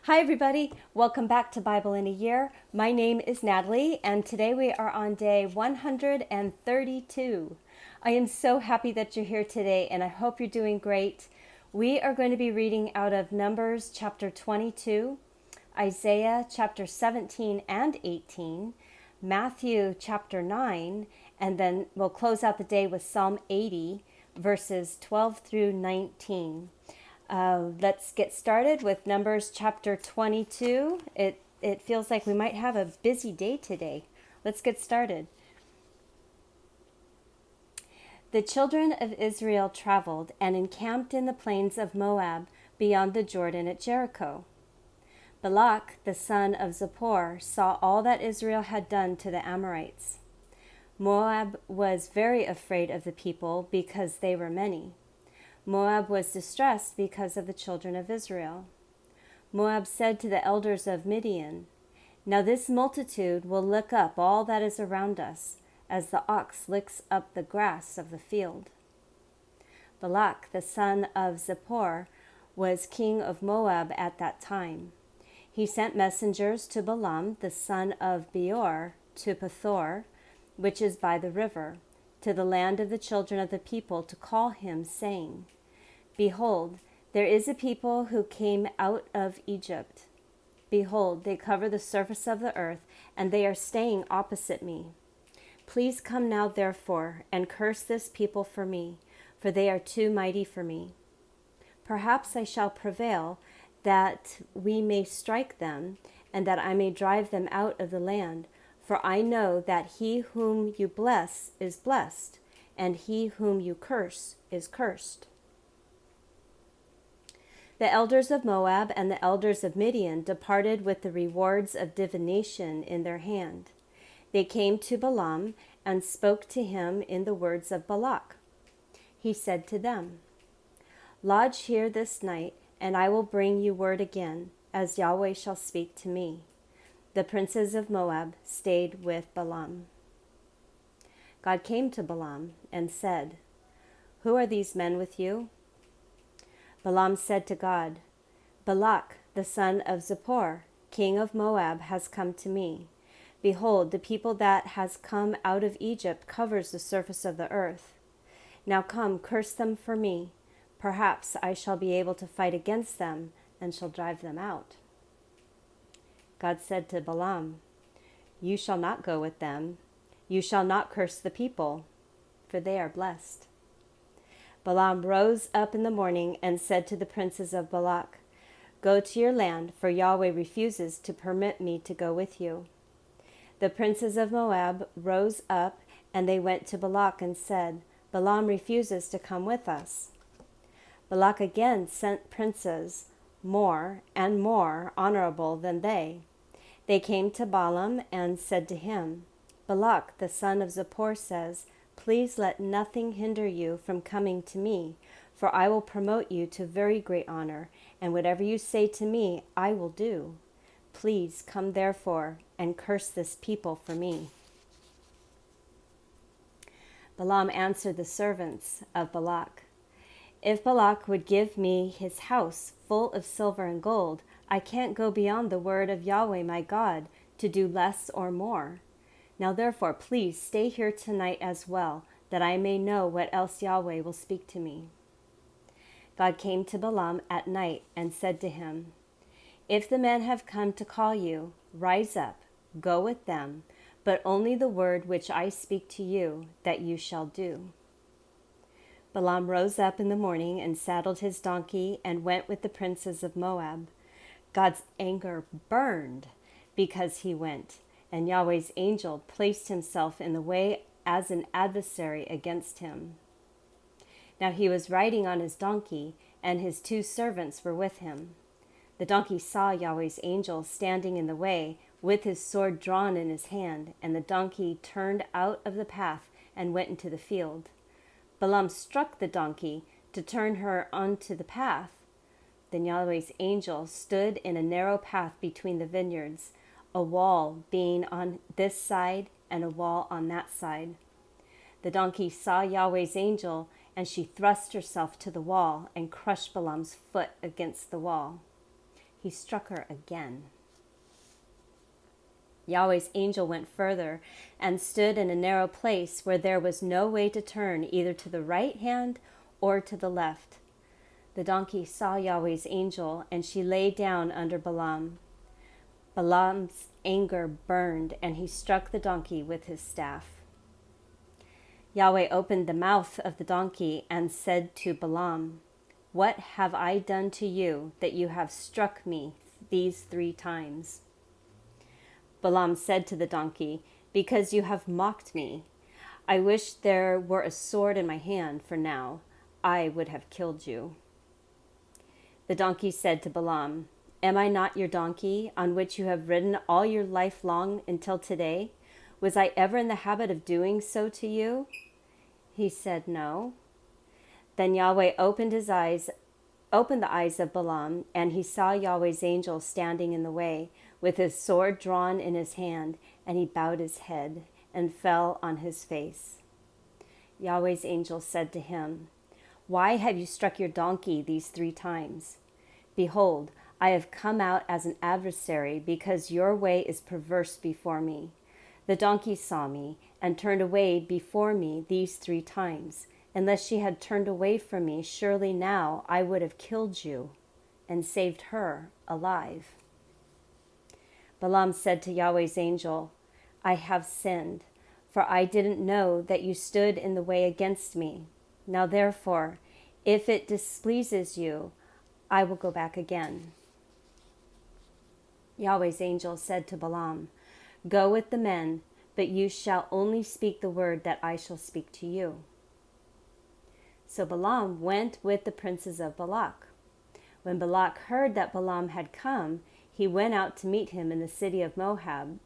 Hi, everybody. Welcome back to Bible in a Year. My name is Natalie, and today we are on day 132. I am so happy that you're here today, and I hope you're doing great. We are going to be reading out of Numbers chapter 22, Isaiah chapter 17 and 18, Matthew chapter 9, and then we'll close out the day with Psalm 80, verses 12 through 19. Let's get started with Numbers chapter 22. It feels like we might have a busy day today. Let's get started. The children of Israel traveled and encamped in the plains of Moab beyond the Jordan at Jericho. Balak, the son of Zippor, saw all that Israel had done to the Amorites. Moab was very afraid of the people because they were many. Moab was distressed because of the children of Israel. Moab said to the elders of Midian, "Now this multitude will lick up all that is around us, as the ox licks up the grass of the field." Balak, the son of Zippor, was king of Moab at that time. He sent messengers to Balaam, the son of Beor, to Pethor, which is by the river, to the land of the children of the people, to call him, saying, "Behold, there is a people who came out of Egypt. Behold, they cover the surface of the earth, and they are staying opposite me. Please come now, therefore, and curse this people for me, for they are too mighty for me. Perhaps I shall prevail, that we may strike them, and that I may drive them out of the land. For I know that he whom you bless is blessed, and he whom you curse is cursed." The elders of Moab and the elders of Midian departed with the rewards of divination in their hand. They came to Balaam and spoke to him in the words of Balak. He said to them, "Lodge here this night, and I will bring you word again, as Yahweh shall speak to me." The princes of Moab stayed with Balaam. God came to Balaam and said, "Who are these men with you?" Balaam said to God, "Balak, the son of Zippor, king of Moab, has come to me. Behold, the people that has come out of Egypt covers the surface of the earth. Now come, curse them for me. Perhaps I shall be able to fight against them and shall drive them out." God said to Balaam, "You shall not go with them. You shall not curse the people, for they are blessed." Balaam rose up in the morning and said to the princes of Balak, "Go to your land, for Yahweh refuses to permit me to go with you." The princes of Moab rose up, and they went to Balak and said, "Balaam refuses to come with us." Balak again sent princes, more and more honorable than they. They came to Balaam and said to him, "Balak, the son of Zippor, says, 'Please let nothing hinder you from coming to me, for I will promote you to very great honor, and whatever you say to me, I will do. Please come therefore and curse this people for me.'" Balaam answered the servants of Balak, "If Balak would give me his house full of silver and gold, I can't go beyond the word of Yahweh my God to do less or more. Now therefore, please stay here tonight as well, that I may know what else Yahweh will speak to me." God came to Balaam at night and said to him, "If the men have come to call you, rise up, go with them, but only the word which I speak to you, that you shall do." Balaam rose up in the morning and saddled his donkey and went with the princes of Moab. God's anger burned because he went, and Yahweh's angel placed himself in the way as an adversary against him. Now he was riding on his donkey, and his two servants were with him. The donkey saw Yahweh's angel standing in the way, with his sword drawn in his hand, and the donkey turned out of the path and went into the field. Balaam struck the donkey to turn her onto the path. Then Yahweh's angel stood in a narrow path between the vineyards, a wall being on this side and a wall on that side. The donkey saw Yahweh's angel, and she thrust herself to the wall and crushed Balaam's foot against the wall. he struck her again. Yahweh's angel went further and stood in a narrow place where there was no way to turn either to the right hand or to the left. The donkey saw Yahweh's angel, and she lay down under Balaam. Balaam's anger burned, and he struck the donkey with his staff. Yahweh opened the mouth of the donkey and said to Balaam, "What have I done to you that you have struck me these 3 times?" Balaam said to the donkey, "Because you have mocked me. I wish there were a sword in my hand, for now I would have killed you." The donkey said to Balaam, "Am I not your donkey, on which you have ridden all your life long until today? Was I ever in the habit of doing so to you?" He said, "No." Then Yahweh opened the eyes of Balaam, and he saw Yahweh's angel standing in the way, with his sword drawn in his hand, and he bowed his head and fell on his face. Yahweh's angel said to him, "Why have you struck your donkey these 3 times? Behold, I have come out as an adversary, because your way is perverse before me. The donkey saw me and turned away before me these 3 times. Unless she had turned away from me, surely now I would have killed you and saved her alive." Balaam said to Yahweh's angel, "I have sinned, for I didn't know that you stood in the way against me. Now therefore, if it displeases you, I will go back again." Yahweh's angel said to Balaam, "Go with the men, but you shall only speak the word that I shall speak to you." So Balaam went with the princes of Balak. When Balak heard that Balaam had come, he went out to meet him in the city of Moab,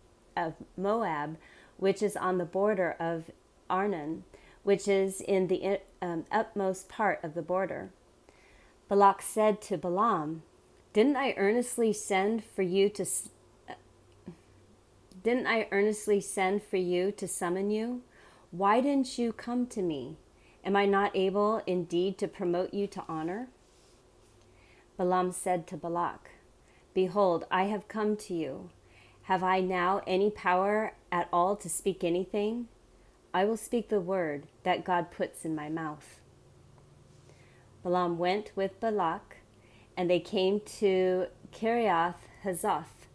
which is on the border of Arnon, which is in the utmost part of the border. Balak said to Balaam, Didn't I earnestly send for you to summon you? Why didn't you come to me? Am I not able indeed to promote you to honor?" Balaam said to Balak, "Behold, I have come to you. Have I now any power at all to speak anything? I will speak the word that God puts in my mouth." Balaam went with Balak, and they came to Kiriath Huzoth.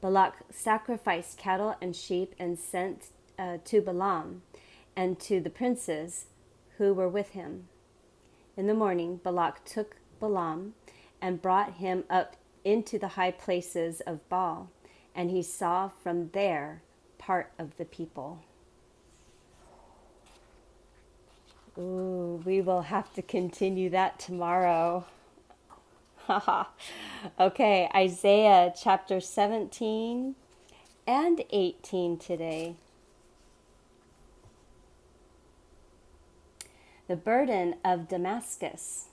Balak sacrificed cattle and sheep and sent to Balaam and to the princes who were with him. In the morning, Balak took Balaam and brought him up into the high places of Baal, and he saw from there part of the people. Ooh, we will have to continue that tomorrow. Okay, Isaiah chapter 17 and 18 today. The burden of Damascus.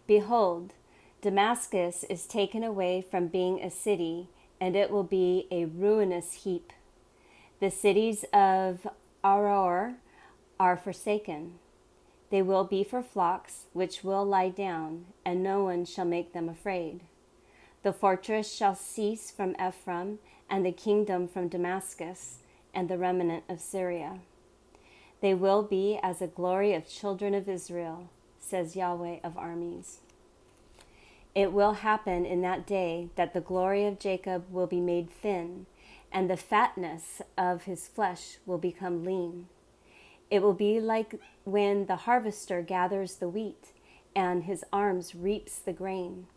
Behold, Damascus is taken away from being a city, and it will be a ruinous heap. The cities of Aroer are forsaken. They will be for flocks, which will lie down, and no one shall make them afraid. The fortress shall cease from Ephraim, and the kingdom from Damascus, and the remnant of Syria. They will be as a glory of children of Israel, says Yahweh of armies. It will happen in that day that the glory of Jacob will be made thin, and the fatness of his flesh will become lean. It will be like when the harvester gathers the wheat, and his arms reaps the grain.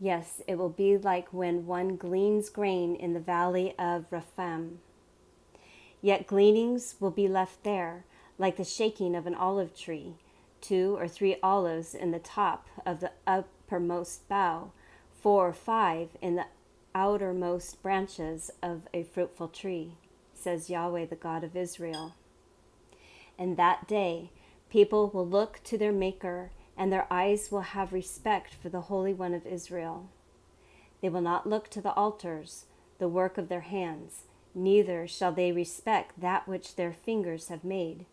Yes, it will be like when one gleans grain in the valley of Rephaim. Yet gleanings will be left there, like the shaking of an olive tree, 2 or 3 olives in the top of the uppermost bough, 4 or 5 in the outermost branches of a fruitful tree, says Yahweh, the God of Israel. In that day, people will look to their Maker, and their eyes will have respect for the Holy One of Israel. They will not look to the altars, the work of their hands, neither shall they respect that which their fingers have made,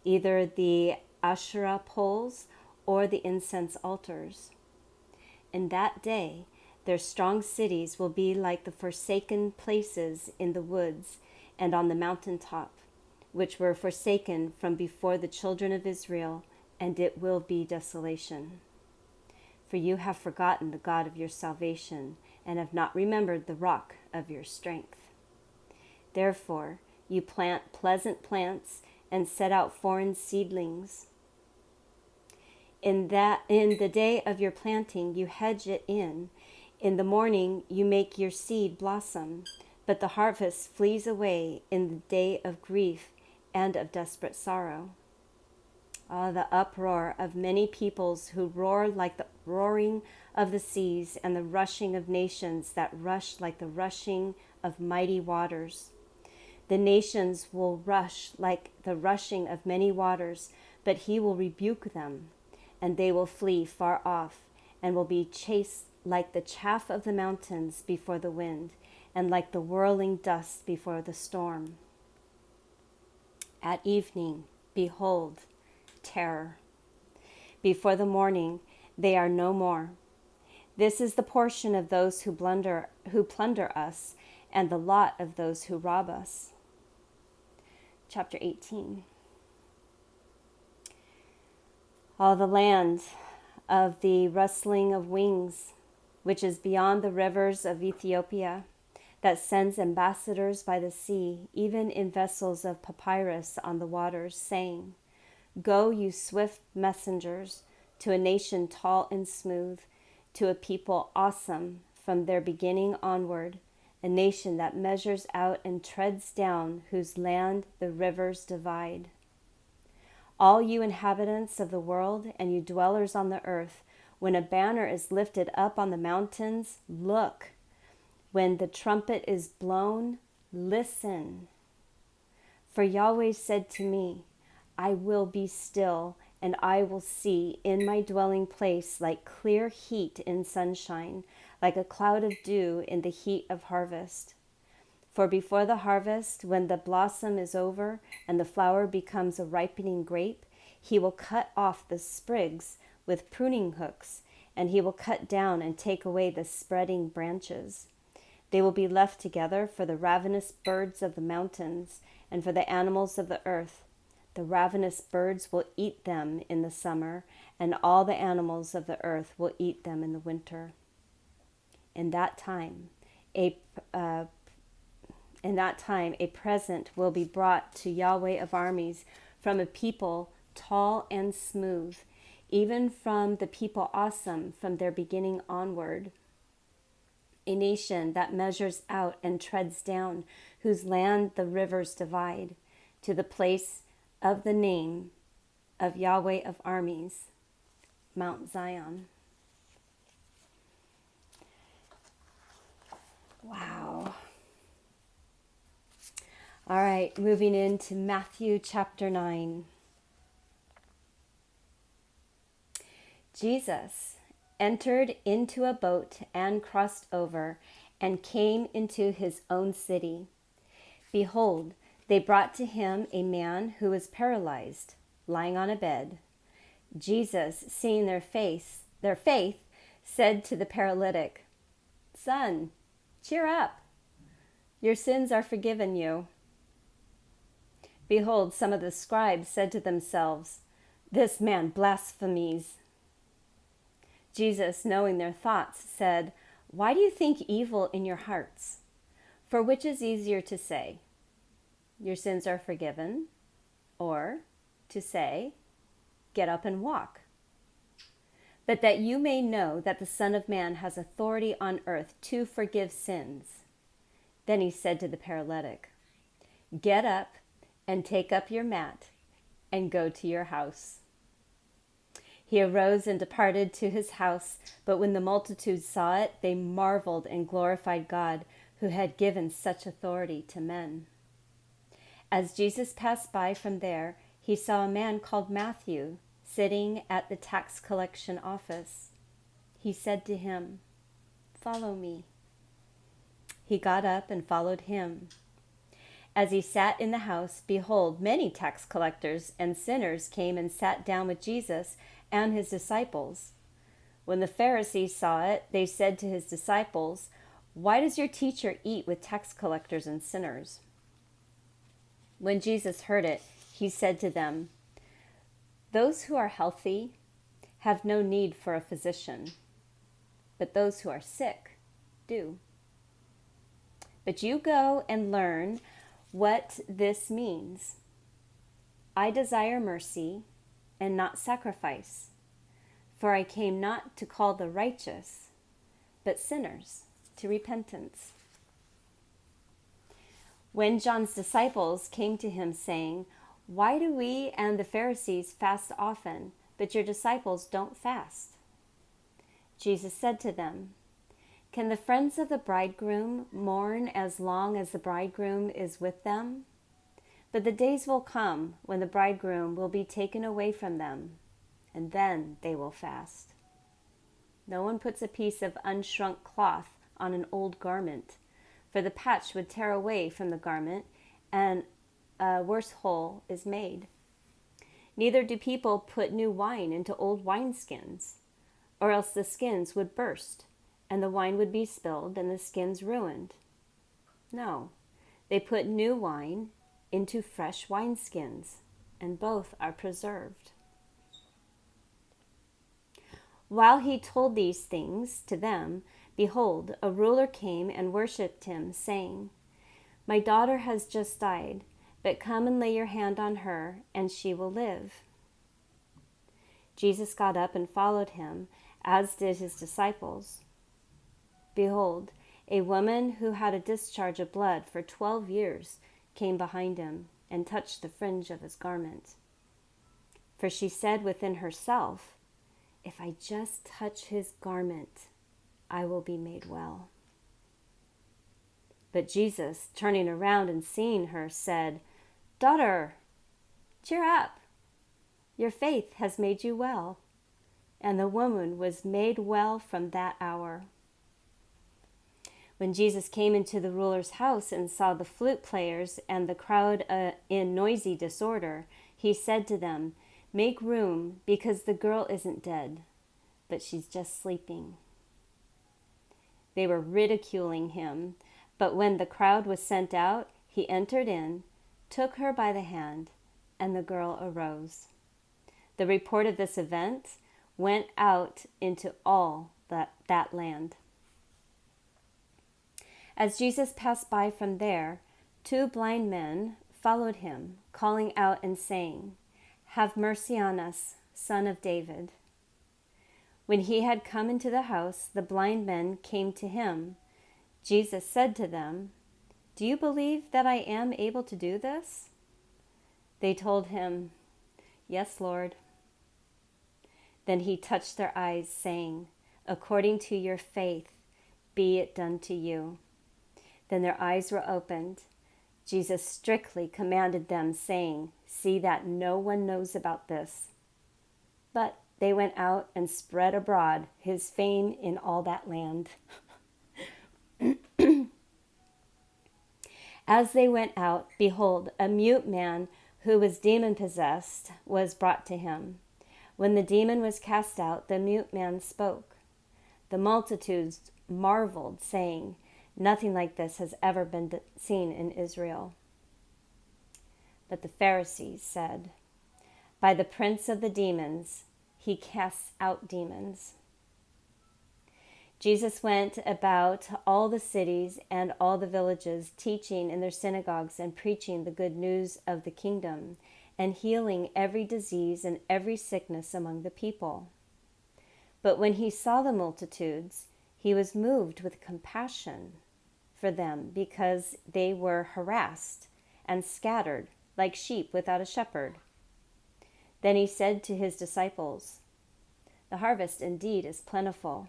either the Asherah poles or the incense altars. In that day, their strong cities will be like the forsaken places in the woods and on the mountain top, which were forsaken from before the children of Israel, and it will be desolation. For you have forgotten the God of your salvation, and have not remembered the rock of your strength. Therefore, you plant pleasant plants and set out foreign seedlings. In the day of your planting, you hedge it in. In the morning, you make your seed blossom, but the harvest flees away in the day of grief and of desperate sorrow. The uproar of many peoples who roar like the roaring of the seas, and the rushing of nations that rush like the rushing of mighty waters. The nations will rush like the rushing of many waters, but he will rebuke them, and they will flee far off, and will be chased like the chaff of the mountains before the wind, and like the whirling dust before the storm. At evening, behold, terror. Before the morning, they are no more. This is the portion of those who plunder us, and the lot of those who rob us. Chapter 18. All the land of the rustling of wings, which is beyond the rivers of Ethiopia, that sends ambassadors by the sea, even in vessels of papyrus on the waters, saying, Go, you swift messengers, to a nation tall and smooth, to a people awesome from their beginning onward, a nation that measures out and treads down, whose land the rivers divide. All you inhabitants of the world, and you dwellers on the earth, when a banner is lifted up on the mountains, look. When the trumpet is blown, listen. For Yahweh said to me, I will be still, and I will see in my dwelling place like clear heat in sunshine, like a cloud of dew in the heat of harvest. For before the harvest, when the blossom is over and the flower becomes a ripening grape, he will cut off the sprigs with pruning hooks, and he will cut down and take away the spreading branches. They will be left together for the ravenous birds of the mountains and for the animals of the earth. The ravenous birds will eat them in the summer, and all the animals of the earth will eat them in the winter. In that time, a present will be brought to Yahweh of armies from a people tall and smooth, even from the people awesome from their beginning onward. A nation that measures out and treads down, whose land the rivers divide, to the place of the name of Yahweh of armies, Mount Zion. Wow. All right, moving into Matthew chapter 9. Jesus entered into a boat and crossed over and came into his own city. Behold, they brought to him a man who was paralyzed, lying on a bed. Jesus, seeing their faith, said to the paralytic, Son, cheer up. Your sins are forgiven you. Behold, some of the scribes said to themselves, This man blasphemes. Jesus, knowing their thoughts, said, Why do you think evil in your hearts? For which is easier to say, Your sins are forgiven, or to say, Get up and walk? But that you may know that the Son of Man has authority on earth to forgive sins. Then he said to the paralytic, Get up and take up your mat and go to your house. He arose and departed to his house, but when the multitude saw it, they marveled and glorified God, who had given such authority to men. As Jesus passed by from there, he saw a man called Matthew sitting at the tax collection office. He said to him, Follow me. He got up and followed him. As he sat in the house, behold, many tax collectors and sinners came and sat down with Jesus and his disciples. When the Pharisees saw it, they said to his disciples, "Why does your teacher eat with tax collectors and sinners?" When Jesus heard it, he said to them, "Those who are healthy have no need for a physician, but those who are sick do. But you go and learn what this means. I desire mercy and not sacrifice, for I came not to call the righteous, but sinners to repentance." When John's disciples came to him saying, "Why do we and the Pharisees fast often, but your disciples don't fast?" Jesus said to them, "Can the friends of the bridegroom mourn as long as the bridegroom is with them? But the days will come when the bridegroom will be taken away from them, and then they will fast. No one puts a piece of unshrunk cloth on an old garment, for the patch would tear away from the garment, and a worse hole is made. Neither do people put new wine into old wineskins, or else the skins would burst, and the wine would be spilled, and the skins ruined. No, they put new wine into fresh wineskins, and both are preserved." While he told these things to them, behold, a ruler came and worshipped him, saying, "My daughter has just died, but come and lay your hand on her, and she will live." Jesus got up and followed him, as did his disciples. Behold, a woman who had a discharge of blood for 12 years came behind him and touched the fringe of his garment. For she said within herself, "If I just touch his garment, I will be made well." But Jesus, turning around and seeing her, said, "Daughter, cheer up. Your faith has made you well." And the woman was made well from that hour. When Jesus came into the ruler's house and saw the flute players and the crowd in noisy disorder, he said to them, "Make room, because the girl isn't dead, but she's just sleeping." They were ridiculing him, but when the crowd was sent out, he entered in, took her by the hand, and the girl arose. The report of this event went out into all that land. As Jesus passed by from there, 2 blind men followed him, calling out and saying, "Have mercy on us, Son of David." When he had come into the house, the blind men came to him. Jesus said to them, "Do you believe that I am able to do this?" They told him, "Yes, Lord." Then he touched their eyes, saying, "According to your faith, be it done to you." Then their eyes were opened. Jesus strictly commanded them, saying, "See that no one knows about this." But they went out and spread abroad his fame in all that land. As they went out, behold, a mute man who was demon-possessed was brought to him. When the demon was cast out, the mute man spoke. The multitudes marveled, saying, "Nothing like this has ever been seen in Israel." But the Pharisees said, "By the prince of the demons, he casts out demons." Jesus went about all the cities and all the villages, teaching in their synagogues and preaching the good news of the kingdom, and healing every disease and every sickness among the people. But when he saw the multitudes, he was moved with compassion for them, because they were harassed and scattered like sheep without a shepherd. Then he said to his disciples, "The harvest indeed is plentiful,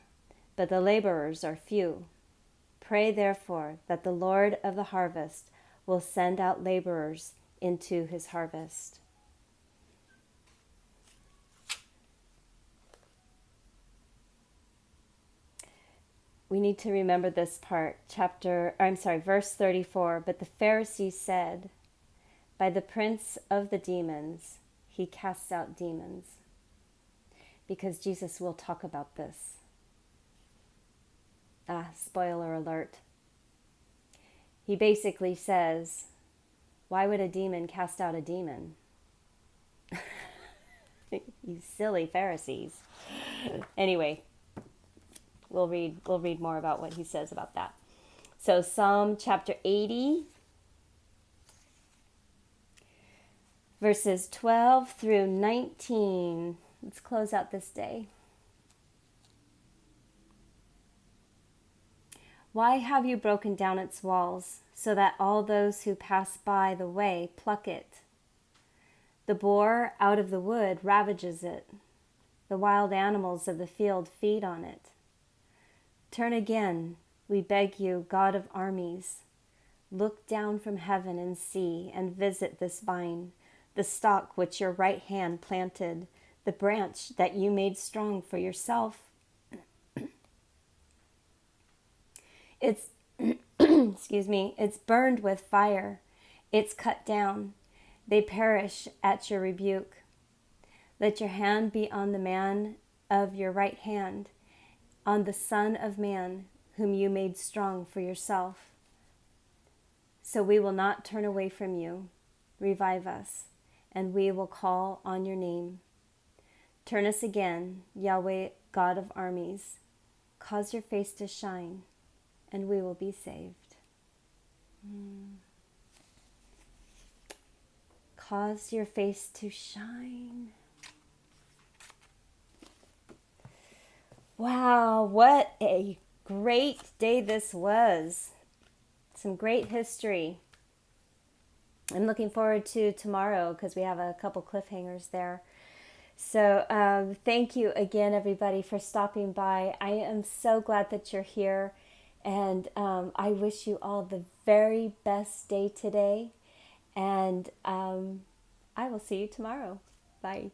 but the laborers are few. Pray therefore that the Lord of the harvest will send out laborers into his harvest." We need to remember this part, verse 34. But the Pharisees said, "By the prince of the demons, he casts out demons." because Jesus will talk about this. Spoiler alert. He basically says, why would a demon cast out a demon? You silly Pharisees. Anyway, we'll read more about what he says about that. So Psalm chapter 80, verses 12 through 19. Let's close out this day. Why have you broken down its walls, so that all those who pass by the way pluck it? The boar out of the wood ravages it. The wild animals of the field feed on it. Turn again, we beg you, God of armies. Look down from heaven and see, and visit this vine, the stalk which your right hand planted, the branch that you made strong for yourself. It's, it's burned with fire. It's cut down. They perish at your rebuke. Let your hand be on the man of your right hand, on the Son of Man, whom you made strong for yourself. So we will not turn away from you. Revive us, and we will call on your name. Turn us again, Yahweh, God of armies. Cause your face to shine, and we will be saved. Cause your face to shine. Wow, what a great day this was. Some great history. I'm looking forward to tomorrow because we have a couple cliffhangers there. So thank you again, everybody, for stopping by. I am so glad that you're here. And I wish you all the very best day today. And I will see you tomorrow. Bye.